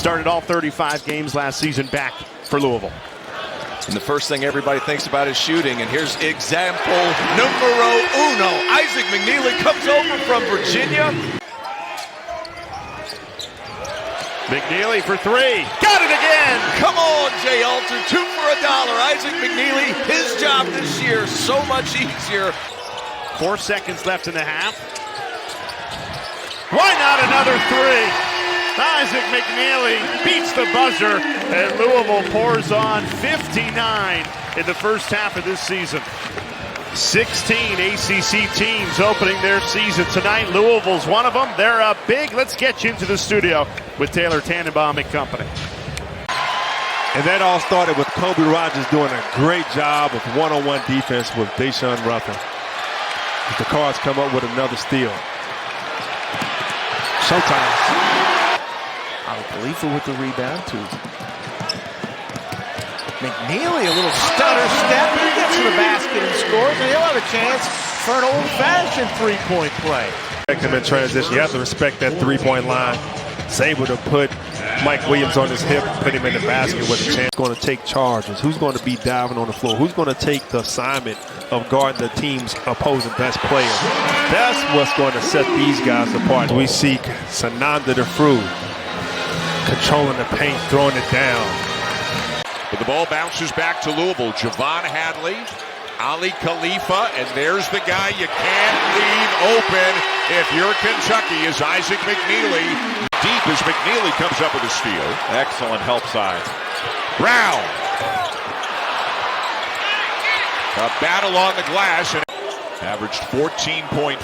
Started all 35 games last season back for Louisville. And the first thing everybody thinks about is shooting. And here's example numero uno. Isaac McNeely comes over from Virginia. McNeely for three. Got it again! Come on, Jay Alter. 2 for $1. Isaac McNeely, his job this year so much easier. 4 seconds left in the half. Why not another three? Isaac McNeely beats the buzzer, and Louisville pours on 59 in the first half of this season. 16 ACC teams opening their season tonight. Louisville's one of them. They're up big. Let's get you into the studio with Taylor Tannenbaum and company. And that all started with Kobe Rogers doing a great job of one-on-one defense with Deshaun Ruffin. The Cards come up with another steal. Showtime. Khalifa with the rebound, too. McNeely, a little stutter step, and he gets to the basket and scores, and he'll have a chance for an old-fashioned three-point play. Him in transition, you have to respect that three-point line. He's able to put Mike Williams on his hip, put him in the basket with a chance. Who's going to take charges? Who's going to be diving on the floor? Who's going to take the assignment of guarding the team's opposing best player? That's what's going to set these guys apart. We see Sananda DeFru controlling the paint, throwing it down. But the ball bounces back to Louisville. Javon Hadley, Ali Khalifa, and there's the guy you can't leave open if you're Kentucky is Isaac McNeely. Deep as McNeely comes up with a steal. Excellent help side. Brown. A battle on the glass. And averaged 14.4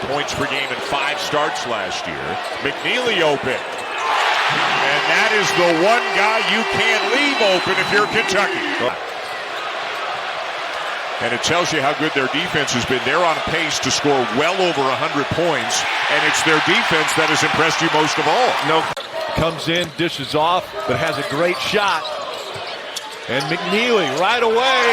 points per game in 5 starts last year. McNeely open. And that is the one guy you can't leave open if you're Kentucky. And it tells you how good their defense has been. They're on pace to score well over 100 points, and it's their defense that has impressed you most of all. Comes in, dishes off, but has a great shot. And McNeely right away.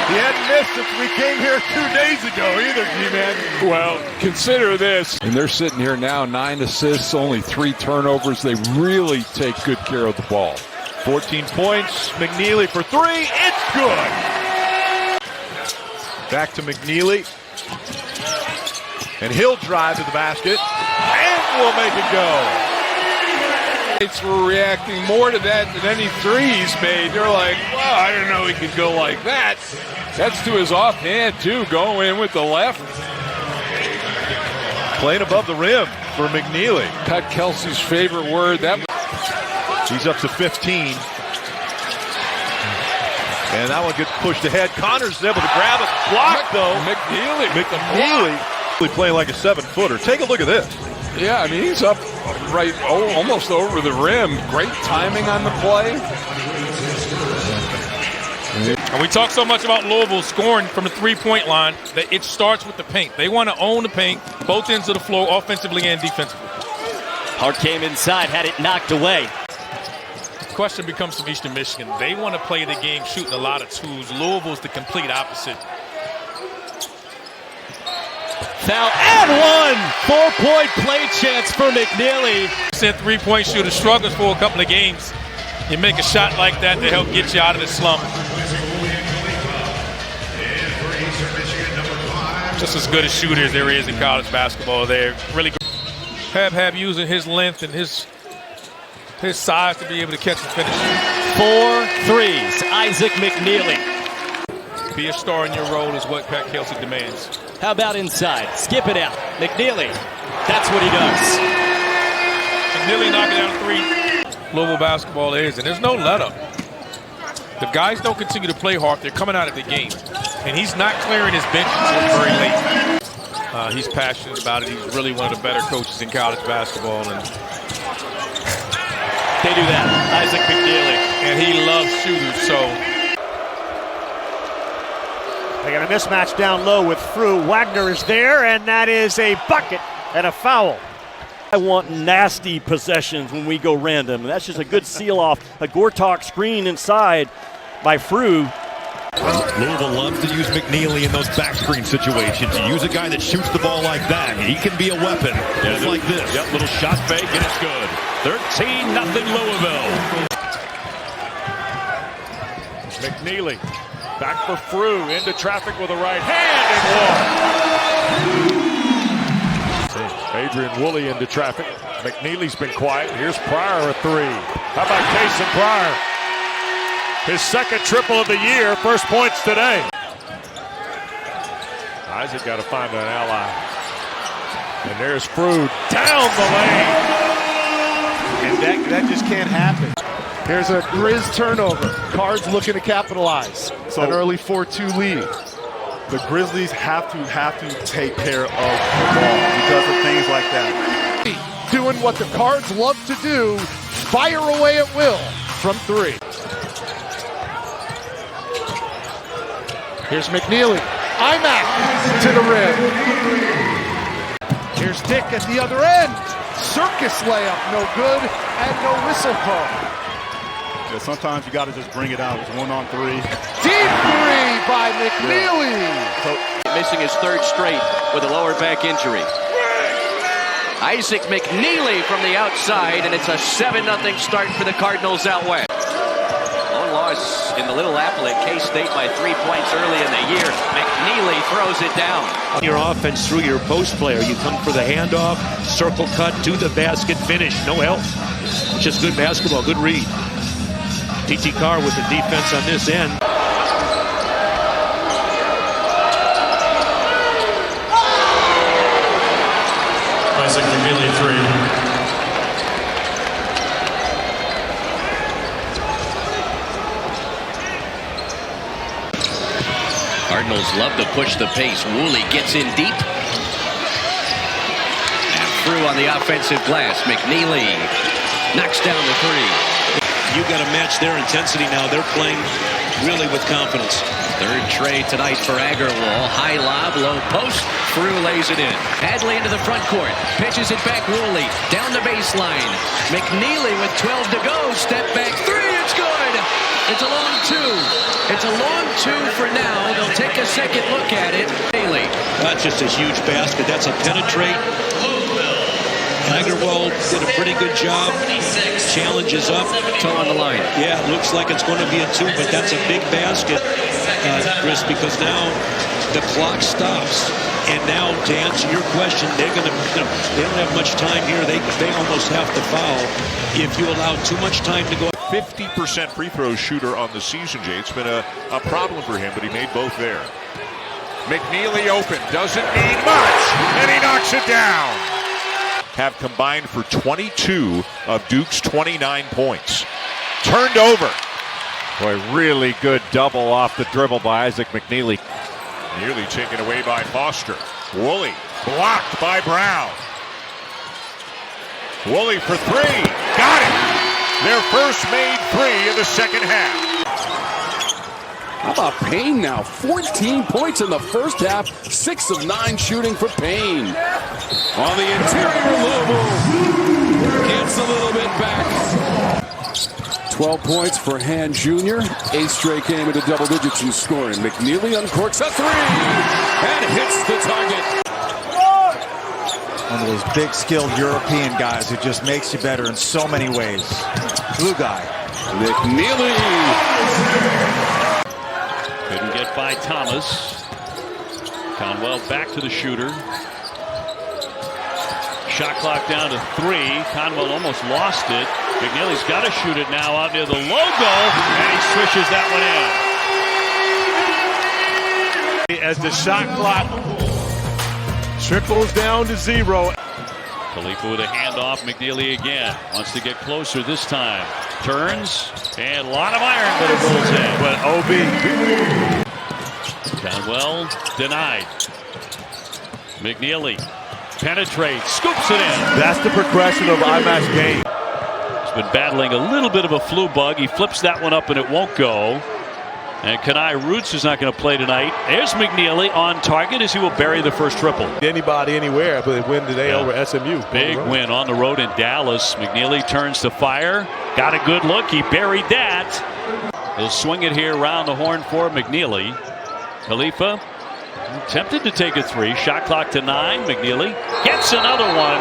He hadn't missed since we came here 2 days ago either, G-Man. Well, consider this. And they're sitting here now, 9 assists, only 3 turnovers. They really take good care of the ball. 14 points. McNeely for 3. It's good. Back to McNeely. And he'll drive to the basket. And will make it go. We're reacting more to that than any three he's made. They're like, wow, I didn't know he could go like that. That's to his offhand, too, going in with the left. Playing above the rim for McNeely. Cut Kelsey's favorite word. He's up to 15. And that one gets pushed ahead. Connor's able to grab it. Blocked, though. McNeely playing like a 7-footer. Take a look at this. Yeah, I mean, he's up right almost over the rim. Great timing on the play. And we talk so much about Louisville scoring from the three-point line that it starts with the paint. They want to own the paint, both ends of the floor, offensively and defensively. Hart came inside, had it knocked away. The question becomes from Eastern Michigan. They want to play the game shooting a lot of twos. Louisville's the complete opposite. Foul and 1 4-point play chance for McNeely. Three-point shooter struggles for a couple of games. You make a shot like that to help get you out of the slump. Just as good a shooter as there is in college basketball. They're really good. Have using his length and his size to be able to catch and finish. 4 threes. Isaac McNeely. Be a star in your role is what Pat Kelsey demands. How about inside? Skip it out. McNeely. That's what he does. McNeely knocking down a 3. Louisville basketball is, and there's no let up. The guys don't continue to play hard. They're coming out of the game. And he's not clearing his bench until very late. He's passionate about it. He's really one of the better coaches in college basketball. And they do that. Isaac McNeely. And he loves shooters, so. They got a mismatch down low with Frew. Wagner is there, and that is a bucket and a foul. I want nasty possessions when we go random. That's just a good seal-off. A Gortok screen inside by Frew. Louisville loves to use McNeely in those back screen situations. You use a guy that shoots the ball like that. He can be a weapon. Just like this. Yep, little shot fake, and it's good. 13-0 Louisville. McNeely back for Frew, into traffic with a right hand and one. Adrian Woolley into traffic. McNeely's been quiet. Here's Pryor a three. How about Cason Pryor? His second triple of the year, first points today. Isaac got to find an ally. And there's Frew down the lane. And that just can't happen. Here's a Grizz turnover. Cards looking to capitalize. So an early 4-2 lead. The Grizzlies have to take care of the ball because of things like that. Doing what the Cards love to do, fire away at will from three. Here's McNeely. Imac to the rim. Here's Dick at the other end. Circus layup, no good, and no whistle call. Yeah, sometimes you got to just bring it out. It's 1-on-3. Deep three by McNeely. Missing his third straight with a lower back injury. Isaac McKneely from the outside, and it's a 7-0 start for the Cardinals out west. Lone loss in the Little Apple at K-State by 3 points early in the year. McNeely throws it down. Your offense through your post player. You come for the handoff, circle cut to the basket, finish. No help. Just good basketball, good read. T.T. Carr with the defense on this end. Isaac McKneely three. Cardinals love to push the pace. Woolley gets in deep. And through on the offensive glass. McNeely knocks down the three. You got to match their intensity now. They're playing really with confidence. Third trade tonight for Agarwal. High lob, low post. Frew lays it in. Hadley into the front court. Pitches it back. Woolley down the baseline. McNeely with 12 to go. Step back three. It's good. It's a long two. It's a long two for now. They'll take a second look at it. Bailey. That's just a huge basket. That's a penetrate. Agarwal did a pretty good job. Challenge is up. Toe on the line. Yeah, it looks like it's going to be a two, but that's a big basket, Chris, because now the clock stops. And now, to answer your question, they're going to, they don't have much time here. They almost have to foul if you allow too much time to go. 50% free throw shooter on the season, Jay. It's been a problem for him, but he made both there. McNeely open, doesn't need much, and he knocks it down. Have combined for 22 of Duke's 29 points. Turned over. Boy, really good double off the dribble by Isaac McNeely. Nearly taken away by Foster. Woolley blocked by Brown. Woolley for three. Got it. Their first made three in the second half. How about Payne now? 14 points in the first half. 6 of 9 shooting for Payne. On the interior, Louisville gets a little bit back. 12 points for Han Jr. 8th straight game into double digits in scoring. McNeely uncorks a three and hits the target. One of those big, skilled European guys who just makes you better in so many ways. Blue guy. McNeely. Couldn't get by Thomas. Conwell back to the shooter. Shot clock down to 3. Conwell almost lost it. McNeely's got to shoot it now out near the logo, and he swishes that one in. As the shot clock trickles down to 0. Khalifa with a handoff. McNeely again. Wants to get closer this time. Turns, and a lot of iron, but it rolls in. But OB. Conwell denied. McNeely penetrates, scoops it in. That's the progression of Imac's game. He's been battling a little bit of a flu bug. He flips that one up and it won't go. And Kenai Roots is not going to play tonight. There's McNeely on target as he will bury the first triple. Anybody, anywhere, but win today over SMU. Big win on the road in Dallas. McNeely turns to fire. Got a good look. He buried that. He'll swing it here around the horn for McNeely. Khalifa tempted to take a three. Shot clock to 9. McNeely gets another one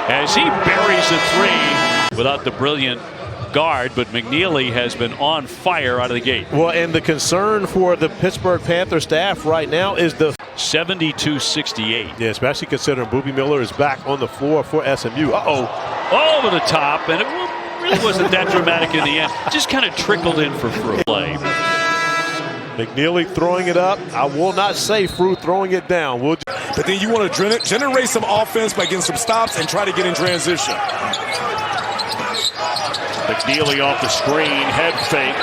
as he buries a three. without the brilliant guard, but McNeely has been on fire out of the gate. Well, and the concern for the Pittsburgh Panther staff right now is the 72-68. Yeah, especially considering Boobie Miller is back on the floor for SMU. Over the top, and it really wasn't that dramatic in the end. Just kind of trickled in for Fru. Play. McNeely throwing it up. I will not say Fru throwing it down. But then you want to generate some offense by getting some stops and try to get in transition. McNeely off the screen, head fake.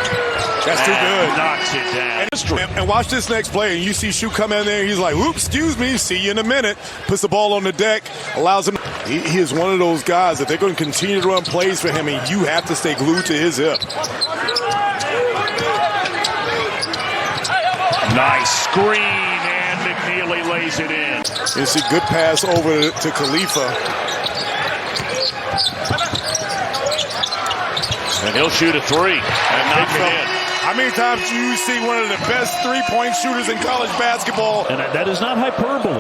That's too good. Knocks it down. And watch this next play. And you see Shu come in there. He's like, "Oops, excuse me. See you in a minute." Puts the ball on the deck. Allows him. He is one of those guys that they're going to continue to run plays for him, and you have to stay glued to his hip. Nice screen, and McNeely lays it in. You see good pass over to Khalifa. And he'll shoot a three and knock it in. How many times do you see one of the best three-point shooters in college basketball? And that is not hyperbole.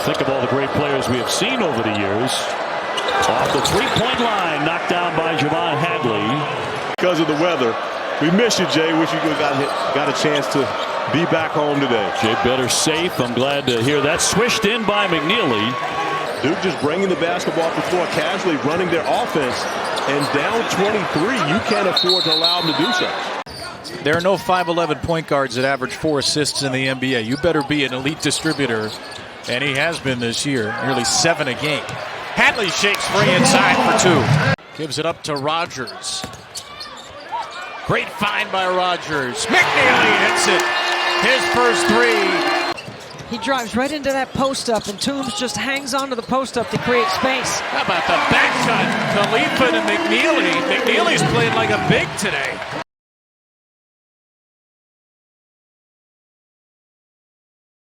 Think of all the great players we have seen over the years. Off the three-point line, knocked down by Javon Hadley. Because of the weather. We miss you, Jay. Wish you got a chance to be back home today. Jay better safe. I'm glad to hear that. Swished in by McNeely. Duke just bringing the basketball off the floor casually, running their offense. And down 23, you can't afford to allow them to do so. There are no 5'11" point guards that average 4 assists in the NBA. You better be an elite distributor, and he has been this year, nearly 7 a game. Hadley shakes free inside for 2. Gives it up to Rogers. Great find by Rogers. McNeely hits it. His first 3. He drives right into that post-up, and Toombs just hangs onto the post-up to create space. How about the back cut? Khalifa to McNeely. McNeely's playing like a big today.